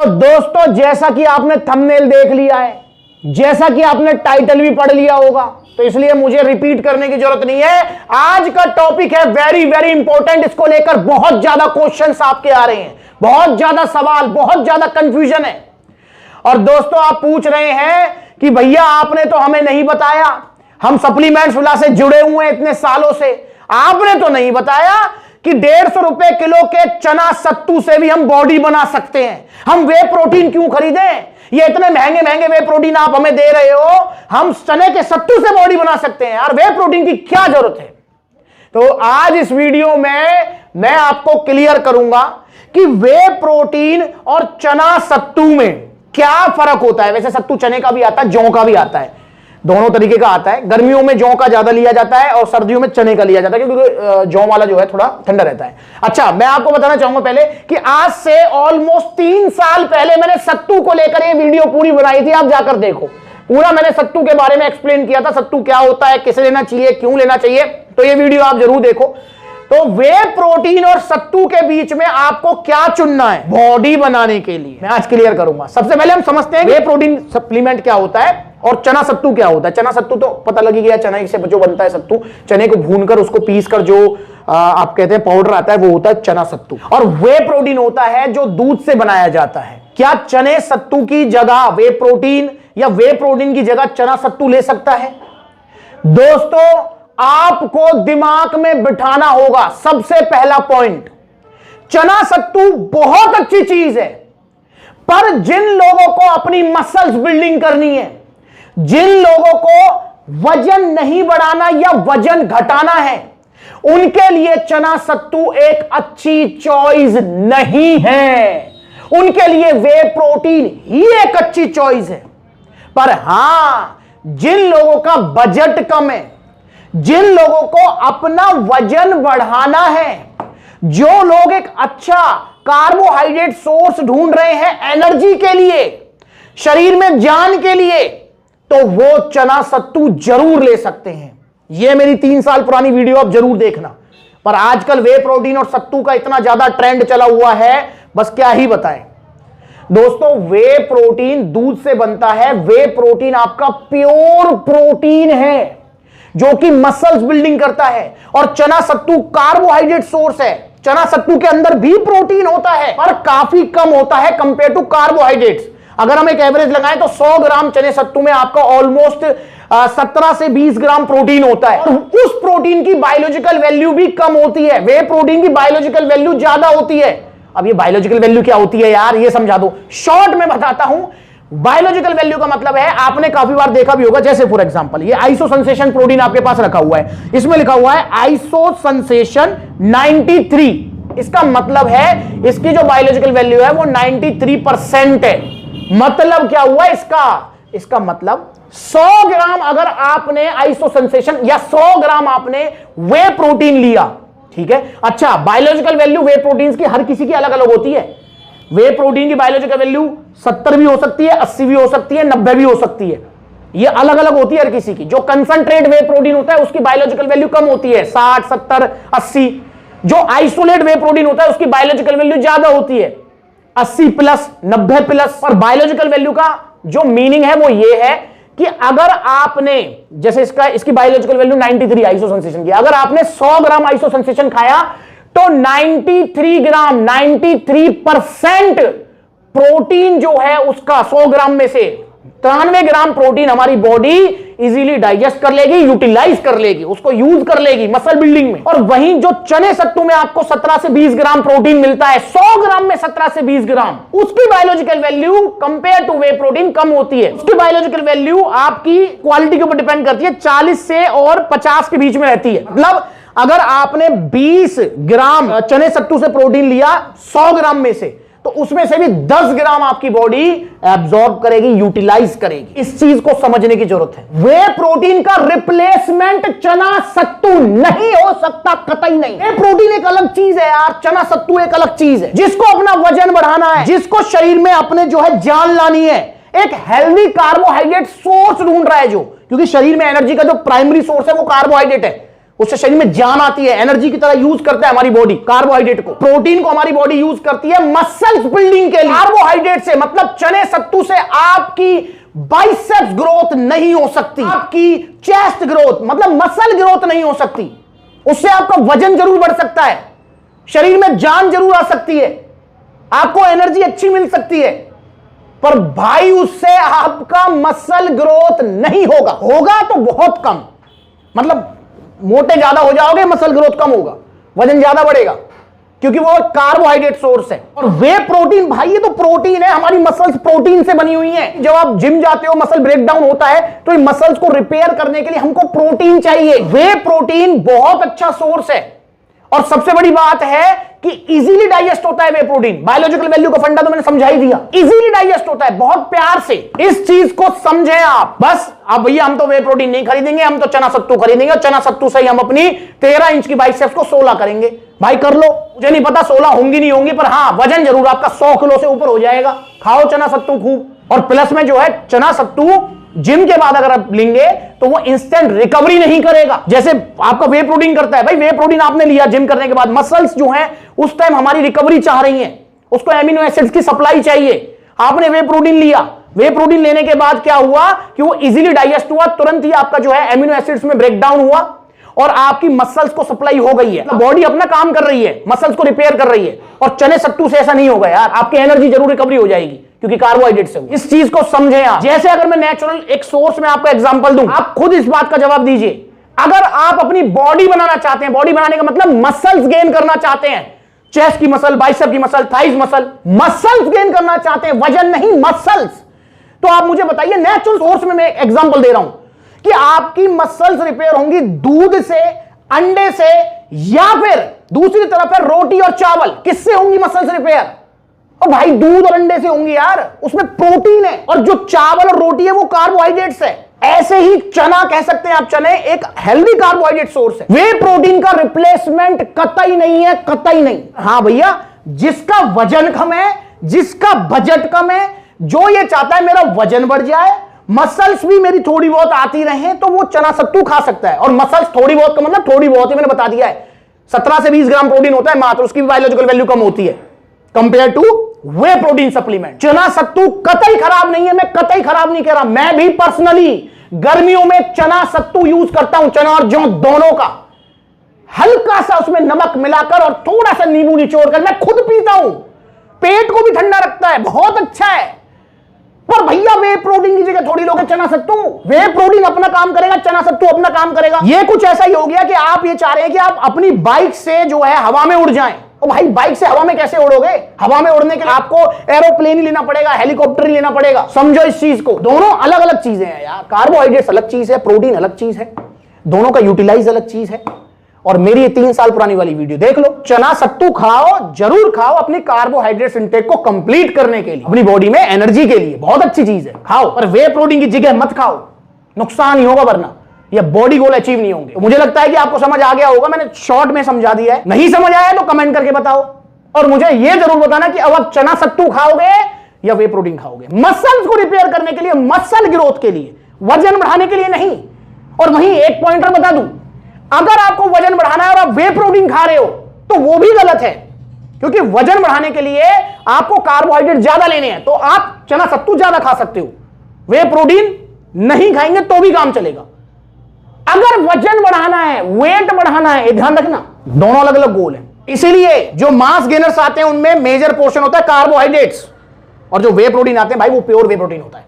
दोस्तों, जैसा कि आपने थंबनेल देख लिया है, जैसा कि आपने टाइटल भी पढ़ लिया होगा, तो इसलिए मुझे रिपीट करने की जरूरत नहीं है। आज का टॉपिक है वेरी वेरी इंपॉर्टेंट। इसको लेकर बहुत ज्यादा क्वेश्चंस आपके आ रहे हैं, बहुत ज्यादा सवाल, बहुत ज्यादा कंफ्यूजन है। और दोस्तों, आप पूछ रहे हैं कि भैया आपने तो हमें नहीं बताया, हम सप्लीमेंट्स वाला से जुड़े हुए हैं इतने सालों से, आपने तो नहीं बताया कि 150 रुपए किलो के चना सत्तू से भी हम बॉडी बना सकते हैं। हम वे प्रोटीन क्यों खरीदें? ये इतने महंगे महंगे वे प्रोटीन आप हमें दे रहे हो, हम चने के सत्तू से बॉडी बना सकते हैं यार, वे प्रोटीन की क्या जरूरत है? तो आज इस वीडियो में मैं आपको क्लियर करूंगा कि वे प्रोटीन और चना सत्तू में क्या फर्क होता है। वैसे सत्तू चने का भी आता है, जौ का भी आता है, दोनों तरीके का आता है। गर्मियों में जौ का ज्यादा लिया जाता है और सर्दियों में चने का लिया जाता है, क्योंकि जौ वाला जो है थोड़ा ठंडा रहता है। अच्छा, मैं आपको बताना चाहूंगा पहले कि आज से ऑलमोस्ट 3 साल पहले मैंने सत्तू को लेकर ये वीडियो पूरी बनाई थी। आप जाकर देखो, पूरा मैंने सत्तू के बारे में एक्सप्लेन किया था, सत्तू क्या होता है, किसे लेना चाहिए, क्यों लेना चाहिए। तो ये वीडियो आप जरूर देखो। तो वे प्रोटीन और सत्तू के बीच में आपको क्या चुनना है बॉडी बनाने के लिए, मैं आज क्लियर करूंगा। सबसे पहले हम समझते हैं वे प्रोटीन सप्लीमेंट क्या होता है और चना सत्तू क्या होता है। चना सत्तू तो पता लगी गया, चने से जो बनता है सत्तू, चने को भूनकर उसको पीस कर जो आप कहते हैं पाउडर आता है, वो होता है चना सत्तू। और वे प्रोटीन होता है जो दूध से बनाया जाता है। क्या चने सत्तू की जगह वे प्रोटीन या वे प्रोटीन की जगह चना सत्तू ले सकता है? दोस्तों, आपको दिमाग में बिठाना होगा सबसे पहला पॉइंट, चना सत्तू बहुत अच्छी चीज है, पर जिन लोगों को अपनी मसल्स बिल्डिंग करनी है, जिन लोगों को वजन नहीं बढ़ाना या वजन घटाना है, उनके लिए चना सत्तू एक अच्छी चॉइस नहीं है। उनके लिए वे प्रोटीन ही एक अच्छी चॉइस है। पर हां, जिन लोगों का बजट कम है, जिन लोगों को अपना वजन बढ़ाना है, जो लोग एक अच्छा कार्बोहाइड्रेट सोर्स ढूंढ रहे हैं एनर्जी के लिए, शरीर में जान के लिए, तो वो चना सत्तू जरूर ले सकते हैं। ये मेरी 3 साल पुरानी वीडियो आप जरूर देखना। पर आजकल वे प्रोटीन और सत्तू का इतना ज्यादा ट्रेंड चला हुआ है, बस क्या ही बताएं। दोस्तों, वे प्रोटीन दूध से बनता है। वे प्रोटीन आपका प्योर प्रोटीन है जो कि मसल्स बिल्डिंग करता है, और चना सत्तू कार्बोहाइड्रेट सोर्स है। चना सत्तू के अंदर भी प्रोटीन होता है, पर काफी कम होता है कंपेयर टू कार्बोहाइड्रेट्स। अगर हम एक एवरेज लगाएं तो 100 ग्राम चने सत्तू में आपका ऑलमोस्ट 17 से 20 ग्राम प्रोटीन होता है, और उस प्रोटीन की बायोलॉजिकल वैल्यू भी कम होती है, वे प्रोटीन की बायोलॉजिकल वैल्यू ज्यादा होती है। अब ये बायोलॉजिकल वैल्यू क्या होती है यार, ये समझा दो, शॉर्ट में बताता हूं। बायोलॉजिकल वैल्यू का मतलब है, आपने काफी बार देखा भी होगा, जैसे फॉर एग्जांपल ये आइसोसेंसेशन प्रोटीन आपके पास रखा हुआ है, इसमें लिखा हुआ है आइसोसेंसेशन 93। इसका मतलब है इसकी जो बायोलॉजिकल वैल्यू है वो 93% है। मतलब क्या हुआ इसका मतलब 100 ग्राम अगर आपने आइसोसेंसेशन या 100 ग्राम आपने वे प्रोटीन लिया, ठीक है। अच्छा, बायोलॉजिकल वैल्यू वे प्रोटीन की हर किसी की अलग अलग होती है। वे प्रोटीन की बायोलॉजिकल वैल्यू 70 भी हो सकती है, 80 भी हो सकती है, 90 भी हो सकती है। ये अलग अलग होती है हर किसी की। जो कंसंट्रेट वे प्रोटीन होता है उसकी बायोलॉजिकल वैल्यू कम होती है, 60, 70, 80। जो आइसोलेट वे प्रोटीन होता है उसकी बायोलॉजिकल वैल्यू ज्यादा होती है, 80 प्लस, 90 प्लस। और बायोलॉजिकल वैल्यू का जो मीनिंग है वो ये है कि अगर आपने, जैसे इसकी बायोलॉजिकल वैल्यू 93 आइसोसेंसेशन की, अगर आपने 100 ग्राम आइसोसेंसेशन खाया तो 93 ग्राम, 93% प्रोटीन जो है उसका 100 ग्राम में से 93 ग्राम प्रोटीन हमारी बॉडी इजीली डाइजेस्ट कर लेगी, यूटिलाइज कर लेगी, उसको यूज कर लेगी मसल बिल्डिंग में। और वहीं जो चने सत्तू में आपको 17 से 20 ग्राम प्रोटीन मिलता है, 100 ग्राम में 17 से 20 ग्राम, उसकी biological value compare to whey protein कम होती है। उसकी बायोलॉजिकल वैल्यू आपकी क्वालिटी के ऊपर डिपेंड करती है, 40 से और 50 के बीच में रहती है। मतलब अगर आपने 20 ग्राम चने सत्तू से प्रोटीन लिया 100 ग्राम में से, तो उसमें से भी 10 ग्राम आपकी बॉडी एब्जॉर्ब करेगी, यूटिलाइज करेगी। इस चीज को समझने की जरूरत है। वे प्रोटीन का रिप्लेसमेंट चना सत्तू नहीं हो सकता, कतई नहीं। वे प्रोटीन एक अलग चीज है यार, चना सत्तू एक अलग चीज है। जिसको अपना वजन बढ़ाना है, जिसको शरीर में अपने जो है जान लानी है, एक हेल्दी कार्बोहाइड्रेट सोर्स ढूंढ रहा है, जो क्योंकि शरीर में एनर्जी का जो प्राइमरी सोर्स है वो कार्बोहाइड्रेट है, उससे शरीर में जान आती है, एनर्जी की तरह यूज करता है हमारी बॉडी कार्बोहाइड्रेट को। प्रोटीन को हमारी बॉडी यूज करती है मसल्स बिल्डिंग के लिए। कार्बोहाइड्रेट से मतलब चने सत्तू से आपकी बाइसेप्स ग्रोथ नहीं हो सकती, आपकी चेस्ट ग्रोथ मतलब मसल ग्रोथ नहीं हो सकती। उससे आपका वजन जरूर बढ़ सकता है, शरीर में जान जरूर आ सकती है, आपको एनर्जी अच्छी मिल सकती है, पर भाई उससे आपका मसल ग्रोथ नहीं होगा। होगा तो बहुत कम, मतलब मोटे ज्यादा हो जाओगे, मसल ग्रोथ कम होगा, वजन ज्यादा बढ़ेगा, क्योंकि वो कार्बोहाइड्रेट सोर्स है। और वे प्रोटीन भाई, ये तो प्रोटीन है, हमारी मसल्स प्रोटीन से बनी हुई हैं। जब आप जिम जाते हो, मसल ब्रेकडाउन होता है, तो इन मसल्स को रिपेयर करने के लिए हमको प्रोटीन चाहिए। वे प्रोटीन बहुत अच्छा सोर्स है। और सबसे बड़ी बात है कि इजीली डाइजेस्ट होता है वे प्रोटीन। बायोलॉजिकल वैल्यू का फंडा तो मैंने समझा ही दिया, इजीली डाइजेस्ट होता है, बहुत प्यार से। इस चीज को समझें आप। बस अब भैया हम तो वे प्रोटीन नहीं खरीदेंगे, हम तो चना सत्तू खरीदेंगे, और चना सत्तू से ही हम अपनी 13 इंच की बाइसेप्स को 16 करेंगे। भाई कर लो, मुझे नहीं पता 16 होंगी नहीं होंगी, पर हां वजन जरूर आपका 100 किलो से ऊपर हो जाएगा। खाओ चना सत्तू खूब। और प्लस में जो है चना सत्तू जिम के बाद अगर आप लेंगे तो वो इंस्टेंट रिकवरी नहीं करेगा, जैसे आपका वे प्रोटीन करता है। भाई वे प्रोटीन आपने लिया जिम करने के बाद, मसल्स जो हैं उस टाइम हमारी रिकवरी चाह रही हैं, उसको एमिनो एसिड्स की सप्लाई चाहिए। आपने वे प्रोटीन लिया, वे प्रोटीन लेने के बाद क्या हुआ कि वो इजीली डाइजेस्ट हुआ, तुरंत ही आपका जो है एमिनो एसिड्स में ब्रेकडाउन हुआ और आपकी मसल्स को सप्लाई हो गई है। बॉडी अपना काम कर रही है, मसल्स को रिपेयर कर रही है। और चने सत्तू से ऐसा नहीं होगा यार, आपकी एनर्जी जरूर रिकवरी हो जाएगी, क्योंकि कार्बोहाइड्रेट से। इस चीज को समझें आप। जैसे अगर मैं नेचुरल एक सोर्स में आपको एग्जांपल दूं, आप खुद इस बात का जवाब दीजिए। अगर आप अपनी बॉडी बनाना चाहते हैं, बॉडी बनाने का मतलब मसल्स गेन करना चाहते हैं, चेस्ट की मसल, बाइसेप की muscle, thighs muscle, muscles gain करना चाहते हैं, वजन नहीं मसल्स, तो आप मुझे बताइए नेचुरल सोर्स में मैं एग्जांपल दे रहा हूं कि आपकी मसल्स रिपेयर होंगी दूध से, अंडे से, या फिर दूसरी तरफ है रोटी और चावल। किससे होंगी मसल्स रिपेयर? और भाई दूध और अंडे से होंगी यार, उसमें प्रोटीन है, और जो चावल और रोटी है वो कार्बोहाइड्रेट्स है। ऐसे ही चना कह सकते हैं आप, चने एक हेल्दी कार्बोहाइड्रेट सोर्स है। वे प्रोटीन का रिप्लेसमेंट कतई नहीं है, कतई नहीं। हां भैया, जिसका वजन कम है, जिसका बजट कम है, जो ये चाहता है मेरा वजन बढ़ जाए, मसल्स भी मेरी थोड़ी बहुत आती रहे, तो वो चना सत्तू खा सकता है। और मसल्स थोड़ी बहुत का मतलब थोड़ी बहुत ही मैंने बता दिया है, 17 से 20 ग्राम प्रोटीन होता है मात्र, उसकी बायोलॉजिकल वैल्यू कम होती है compare to whey protein supplement. चना सत्तू कतई खराब नहीं है, मैं कतई खराब नहीं कह रहा। मैं भी पर्सनली गर्मियों में चना सत्तू यूज करता हूं, चना और जौ दोनों का, हल्का सा उसमें नमक मिलाकर और थोड़ा सा नींबू निचोड़कर मैं खुद पीता हूं। पेट को भी ठंडा रखता है, बहुत अच्छा है। पर भैया वे प्रोटीन की जगह थोड़ी लोगे चना सत्तू। वे प्रोटीन अपना काम करेगा, चना सत्तू अपना काम करेगा। ये कुछ ऐसा ही हो गया कि आप ये चाह रहे हैं कि आप अपनी बाइक से जो है हवा में उड़ जाएं। और भाई बाइक से हवा में कैसे उड़ोगे? हवा में उड़ने के लिए आपको एरोप्लेन ही लेना पड़ेगा, हेलीकॉप्टर ही लेना पड़ेगा। समझो इस चीज को, दोनों अलग अलग चीजें हैं यार। कार्बोहाइड्रेट्स अलग चीज है, प्रोटीन अलग चीज है, दोनों का यूटिलाइज अलग चीज है। और मेरी ये 3 साल पुरानी वाली वीडियो देख लो। चना सत्तू खाओ, जरूर खाओ, अपनी कार्बोहाइड्रेट्स इंटेक को कंप्लीट करने के लिए, अपनी बॉडी में एनर्जी के लिए बहुत अच्छी चीज है, खाओ। पर वे प्रोटीन की जगह मत खाओ, नुकसान ही होगा, वरना ये बॉडी गोल अचीव नहीं होंगे। तो मुझे लगता है कि आपको समझ आ गया होगा, मैंने शॉर्ट में समझा दिया है। नहीं समझ आया तो कमेंट करके बताओ, और मुझे ये जरूर बताना कि अब आप चना सत्तू खाओगे या वे प्रोटीन खाओगे, मसल्स को रिपेयर करने के लिए, मसल ग्रोथ के लिए, वजन बढ़ाने के लिए नहीं। और वहीं एक पॉइंटर बता दूं, अगर आपको वजन बढ़ाना है और आप वे प्रोटीन खा रहे हो तो वो भी गलत है, क्योंकि वजन बढ़ाने के लिए आपको कार्बोहाइड्रेट ज्यादा लेने हैं, तो आप चना सत्तू ज्यादा खा सकते हो, वे प्रोटीन नहीं खाएंगे तो भी काम चलेगा। अगर वजन बढ़ाना है, वेट बढ़ाना है, ध्यान रखना दोनों अलग अलग गोल है। इसीलिए जो मास गेनर्स आते हैं उनमें मेजर पोर्शन होता है कार्बोहाइड्रेट्स, और जो वे प्रोटीन आते हैं भाई वो प्योर वे प्रोटीन होता है।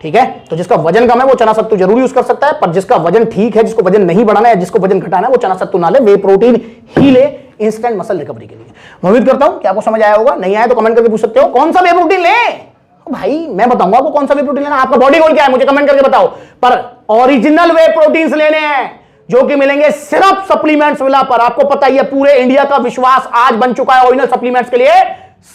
ठीक है, तो जिसका वजन कम है वो चना सत्तू जरूर यूज कर सकता है, पर जिसका वजन ठीक है, जिसको वजन नहीं बढ़ाना है, जिसको वजन घटाना है, वो चना सत्तू ना ले, वे प्रोटीन ही ले इंस्टेंट मसल रिकवरी के लिए। मैं उम्मीद करता हूं कि आपको समझ आया होगा। नहीं आया तो कमेंट करके पूछ सकते हो कौन सा वे प्रोटीन ले। भाई मैं बताऊंगा आपको कौन सा वे प्रोटीन लेना, आपका बॉडी गोल क्या है मुझे कमेंट करके बताओ। पर ओरिजिनल वे प्रोटीन्स लेने हैं जो कि मिलेंगे सिर्फ सप्लीमेंट्स विला पर। आपको पता ही है पूरे इंडिया का विश्वास आज बन चुका है ओरिजिनल सप्लीमेंट्स के लिए,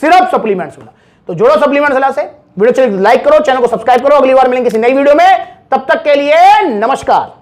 सिर्फ सप्लीमेंट्स विला। तो जोड़ो सप्लीमेंट्स विला से, वीडियो चलिए लाइक करो, चैनल को सब्सक्राइब करो। अगली बार मिलेंगे किसी नई वीडियो में, तब तक के लिए नमस्कार।